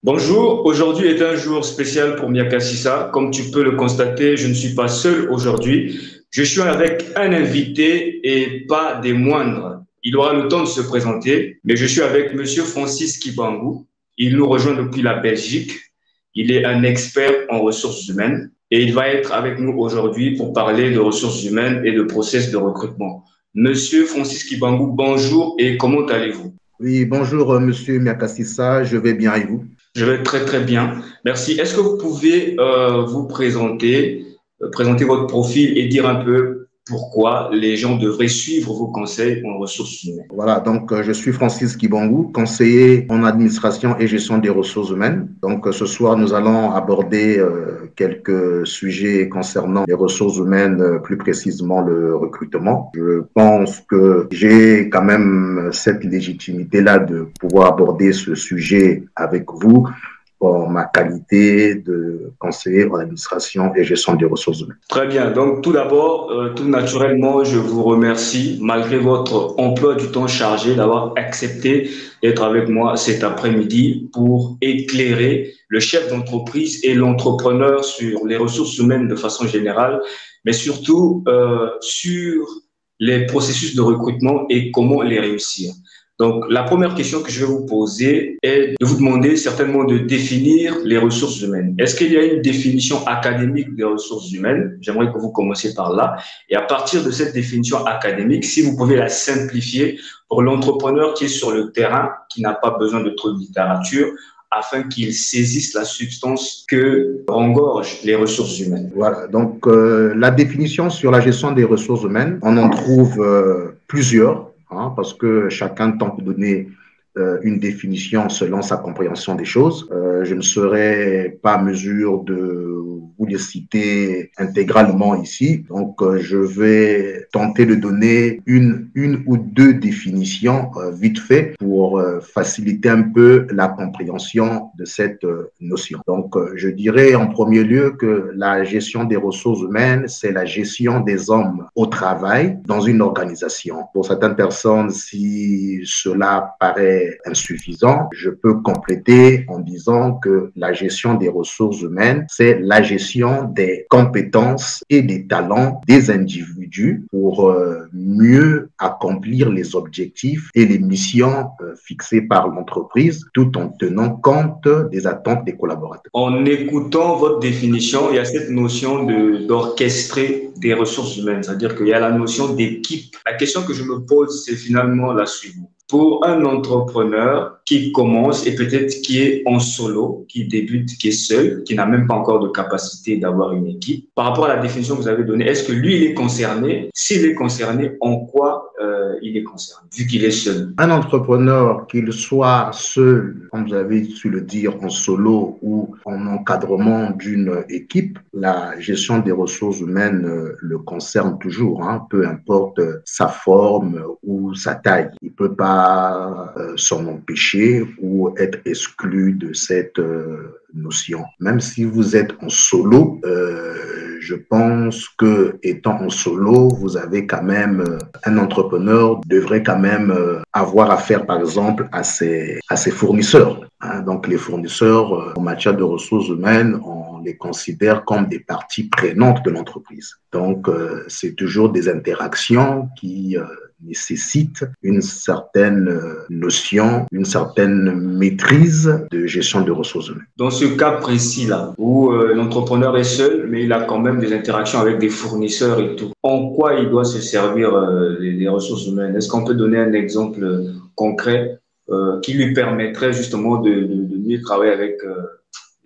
Bonjour, aujourd'hui est un jour spécial pour Miaka Sissa. Comme tu peux le constater, je ne suis pas seul aujourd'hui. Je suis avec un invité et pas des moindres. Il aura le temps de se présenter, mais je suis avec Monsieur Francis Kibangou. Il nous rejoint depuis la Belgique. Il est un expert en ressources humaines et il va être avec nous aujourd'hui pour parler de ressources humaines et de process de recrutement. Monsieur Francis Kibangou, bonjour et comment allez-vous? Oui, bonjour Monsieur Miakasissa, je vais bien et vous? Je vais très très bien. Merci. Est-ce que vous pouvez vous présenter, présenter votre profil et dire un peu pourquoi les gens devraient suivre vos conseils en ressources humaines? Voilà, donc je suis Francis Kibangou, conseiller en administration et gestion des ressources humaines. Donc ce soir, nous allons aborder quelques sujets concernant les ressources humaines, plus précisément le recrutement. Je pense que j'ai quand même cette légitimité-là de pouvoir aborder ce sujet avec vous pour ma qualité de conseiller en administration et gestion des ressources humaines. Très bien. Donc, tout d'abord, tout naturellement, je vous remercie, malgré votre emploi du temps chargé, d'avoir accepté d'être avec moi cet après-midi pour éclairer le chef d'entreprise et l'entrepreneur sur les ressources humaines de façon générale, mais surtout sur les processus de recrutement et comment les réussir. Donc, la première question que je vais vous poser est de vous demander certainement de définir les ressources humaines. Est-ce qu'il y a une définition académique des ressources humaines? J'aimerais que vous commenciez par là. Et à partir de cette définition académique, si vous pouvez la simplifier pour l'entrepreneur qui est sur le terrain, qui n'a pas besoin de trop de littérature, afin qu'il saisisse la substance que engorgent les ressources humaines. Voilà, donc la définition sur la gestion des ressources humaines, on en trouve plusieurs. Parce que chacun tente de donner une définition selon sa compréhension des choses. Je ne serai pas à mesure de vous les citer intégralement ici. Donc, je vais tenter de donner une ou deux définitions vite fait pour faciliter un peu la compréhension de cette notion. Donc, je dirais en premier lieu que la gestion des ressources humaines, c'est la gestion des hommes au travail dans une organisation. Pour certaines personnes, si cela paraît insuffisant, je peux compléter en disant que la gestion des ressources humaines, c'est la gestion des compétences et des talents des individus pour mieux accomplir les objectifs et les missions fixées par l'entreprise tout en tenant compte des attentes des collaborateurs. En écoutant votre définition, il y a cette notion d'orchestrer des ressources humaines, c'est-à-dire qu'il y a la notion d'équipe. La question que je me pose, c'est finalement la suivante. Pour un entrepreneur qui commence et peut-être qui est en solo, qui débute, qui est seul, qui n'a même pas encore de capacité d'avoir une équipe, par rapport à la définition que vous avez donnée, est-ce que lui, il est concerné? S'il est concerné, en quoi il est concerné, vu qu'il est seul? Un entrepreneur, qu'il soit seul, comme vous avez su le dire, en solo ou en encadrement d'une équipe, la gestion des ressources humaines le concerne toujours, peu importe sa forme ou sa taille. Il ne peut pas s'en empêcher ou être exclu de cette notion. Même si vous êtes en solo, je pense que étant en solo, vous avez quand même, un entrepreneur devrait quand même avoir affaire, par exemple, à ses fournisseurs. Donc, les fournisseurs, en matière de ressources humaines, on les considère comme des parties prenantes de l'entreprise. Donc, c'est toujours des interactions qui nécessite une certaine notion, une certaine maîtrise de gestion de ressources humaines. Dans ce cas précis-là, où l'entrepreneur est seul, mais il a quand même des interactions avec des fournisseurs et tout, en quoi il doit se servir des ressources humaines? Est-ce qu'on peut donner un exemple concret qui lui permettrait justement de mieux travailler avec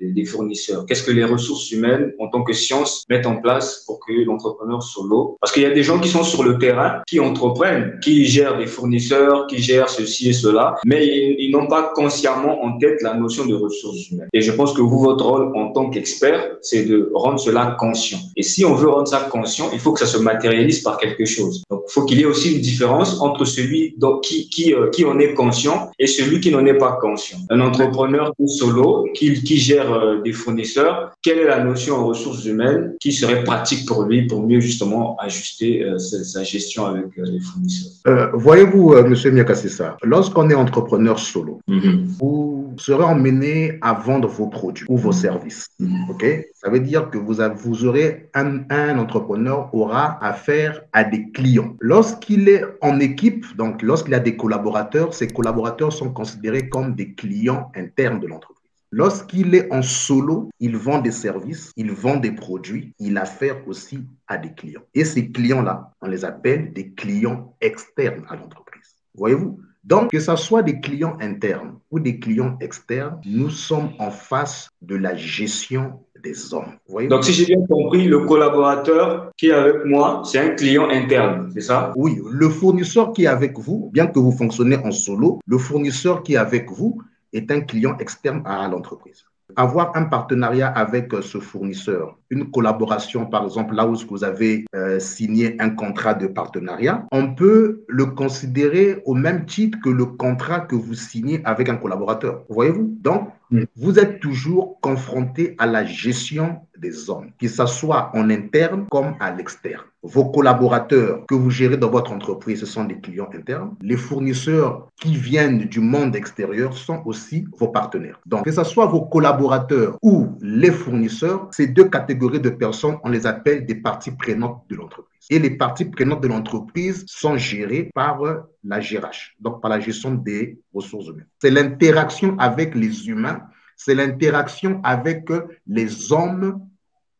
des fournisseurs? Qu'est-ce que les ressources humaines, en tant que science, mettent en place pour que l'entrepreneur solo... Parce qu'il y a des gens qui sont sur le terrain, qui entreprennent, qui gèrent des fournisseurs, qui gèrent ceci et cela, mais ils n'ont pas consciemment en tête la notion de ressources humaines. Et je pense que vous, votre rôle en tant qu'expert, c'est de rendre cela conscient. Et si on veut rendre ça conscient, il faut que ça se matérialise par quelque chose. Donc, il faut qu'il y ait aussi une différence entre celui qui en est conscient et celui qui n'en est pas conscient. Un entrepreneur solo qui gère choisir des fournisseurs, quelle est la notion en ressources humaines qui serait pratique pour lui pour mieux justement ajuster sa gestion avec les fournisseurs? Voyez-vous, Monsieur Miakasissa, lorsqu'on est entrepreneur solo, vous serez emmené à vendre vos produits ou vos services. Ok? Ça veut dire que vous aurez un entrepreneur aura affaire à des clients. Lorsqu'il est en équipe, donc lorsqu'il a des collaborateurs, ces collaborateurs sont considérés comme des clients internes de l'entreprise. Lorsqu'il est en solo, il vend des services, il vend des produits, il a affaire aussi à des clients. Et ces clients-là, on les appelle des clients externes à l'entreprise. Voyez-vous? Donc, que ce soit des clients internes ou des clients externes, nous sommes en face de la gestion des hommes. Voyez-vous? Donc, si j'ai bien compris, le collaborateur qui est avec moi, c'est un client interne, c'est ça? Oui, le fournisseur qui est avec vous, bien que vous fonctionnez en solo, le fournisseur qui est avec vous est un client externe à l'entreprise. Avoir un partenariat avec ce fournisseur, une collaboration par exemple là où vous avez signé un contrat de partenariat, on peut le considérer au même titre que le contrat que vous signez avec un collaborateur. Voyez-vous? Donc, vous êtes toujours confronté à la gestion des hommes, que ce soit en interne comme à l'externe. Vos collaborateurs que vous gérez dans votre entreprise, ce sont des clients internes. Les fournisseurs qui viennent du monde extérieur sont aussi vos partenaires. Donc, que ce soit vos collaborateurs ou les fournisseurs, ces deux catégories de personnes, on les appelle des parties prenantes de l'entreprise. Et les parties prenantes de l'entreprise sont gérées par la GRH, donc par la gestion des ressources humaines. C'est l'interaction avec les humains, c'est l'interaction avec les hommes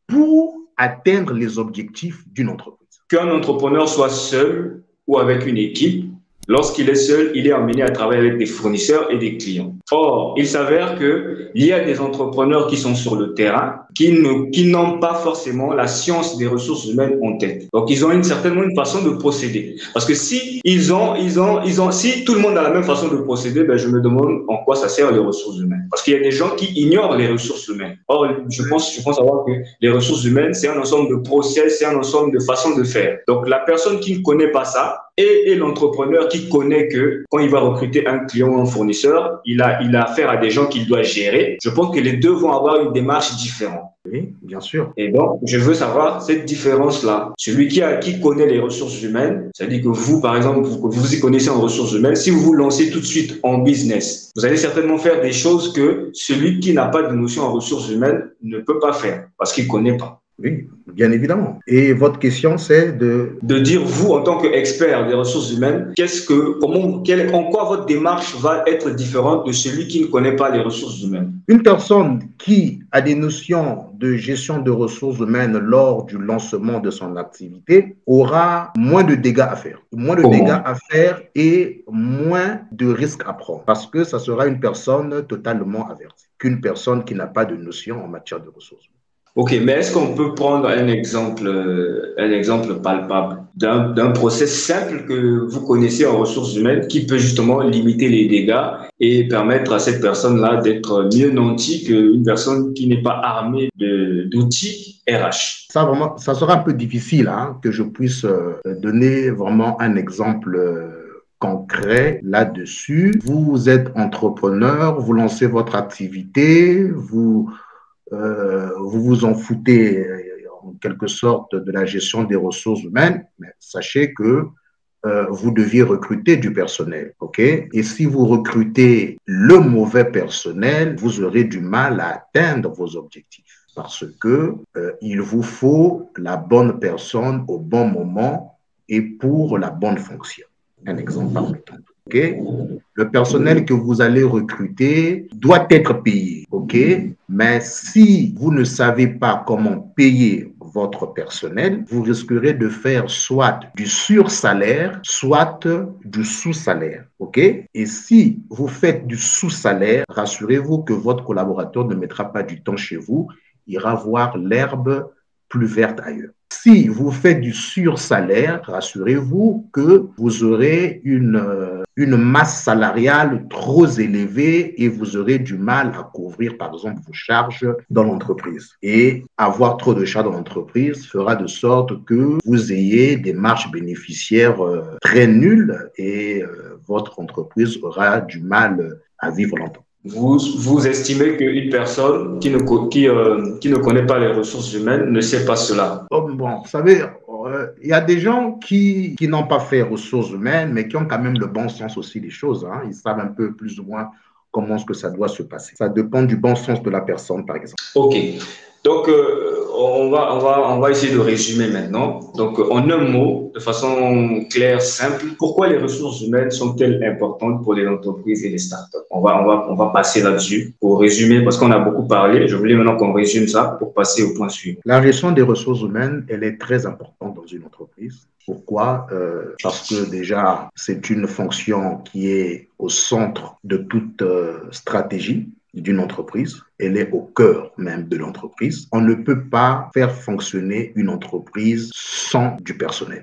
pour atteindre les objectifs d'une entreprise. Qu'un entrepreneur soit seul ou avec une équipe, lorsqu'il est seul, il est amené à travailler avec des fournisseurs et des clients. Or, il s'avère qu'il y a des entrepreneurs qui sont sur le terrain, qui n'ont pas forcément la science des ressources humaines en tête. Donc, ils ont certainement une façon de procéder. Parce que si si tout le monde a la même façon de procéder, ben, je me demande en quoi ça sert les ressources humaines. Parce qu'il y a des gens qui ignorent les ressources humaines. Or, je pense savoir que les ressources humaines, c'est un ensemble de process, c'est un ensemble de façons de faire. Donc, la personne qui ne connaît pas ça, et l'entrepreneur qui connaît que quand il va recruter un client ou un fournisseur, il a affaire à des gens qu'il doit gérer. Je pense que les deux vont avoir une démarche différente. Oui, bien sûr. Et donc, je veux savoir cette différence-là. Celui qui connaît les ressources humaines, c'est-à-dire que vous, par exemple, vous y connaissez en ressources humaines, si vous vous lancez tout de suite en business, vous allez certainement faire des choses que celui qui n'a pas de notion en ressources humaines ne peut pas faire parce qu'il ne connaît pas. Oui, bien évidemment. Et votre question, c'est de dire, vous, en tant qu'expert des ressources humaines, en quoi votre démarche va être différente de celui qui ne connaît pas les ressources humaines? Une personne qui a des notions de gestion de ressources humaines lors du lancement de son activité aura moins de dégâts à faire. Moins de dégâts à faire et moins de risques à prendre parce que ça sera une personne totalement avertie qu'une personne qui n'a pas de notion en matière de ressources humaines. Ok, mais est-ce qu'on peut prendre un exemple palpable d'un process simple que vous connaissez en ressources humaines qui peut justement limiter les dégâts et permettre à cette personne-là d'être mieux nantie qu'une personne qui n'est pas armée d'outils RH? Ça sera un peu difficile que je puisse donner vraiment un exemple concret là-dessus. Vous êtes entrepreneur, vous lancez votre activité, vous vous en foutez en quelque sorte de la gestion des ressources humaines, mais sachez que vous deviez recruter du personnel, ok? Et si vous recrutez le mauvais personnel, vous aurez du mal à atteindre vos objectifs parce que il vous faut la bonne personne au bon moment et pour la bonne fonction. Un exemple parmi tant. Okay? Le personnel que vous allez recruter doit être payé, ok? Mais si vous ne savez pas comment payer votre personnel, vous risquerez de faire soit du sursalaire, soit du sous-salaire, ok? Et si vous faites du sous-salaire, rassurez-vous que votre collaborateur ne mettra pas du temps chez vous, il ira voir l'herbe plus verte ailleurs. Si vous faites du sursalaire, rassurez-vous que vous aurez une masse salariale trop élevée et vous aurez du mal à couvrir, par exemple, vos charges dans l'entreprise. Et avoir trop de charges dans l'entreprise fera de sorte que vous ayez des marges bénéficiaires très nulles et votre entreprise aura du mal à vivre longtemps. Vous estimez qu'une personne qui ne connaît pas les ressources humaines ne sait pas cela. Bon, vous savez, il y a des gens qui n'ont pas fait ressources humaines, mais qui ont quand même le bon sens aussi des choses, hein. Ils savent un peu plus ou moins comment est-ce que ça doit se passer. Ça dépend du bon sens de la personne, par exemple. Ok. Donc, on va essayer de résumer maintenant. Donc, en un mot, de façon claire, simple, pourquoi les ressources humaines sont-elles importantes pour les entreprises et les startups? On va passer là-dessus pour résumer, parce qu'on a beaucoup parlé. Je voulais maintenant qu'on résume ça pour passer au point suivant. La gestion des ressources humaines, elle est très importante dans une entreprise. Pourquoi? Parce que déjà, c'est une fonction qui est au centre de toute stratégie d'une entreprise. Elle est au cœur même de l'entreprise. On ne peut pas faire fonctionner une entreprise sans du personnel.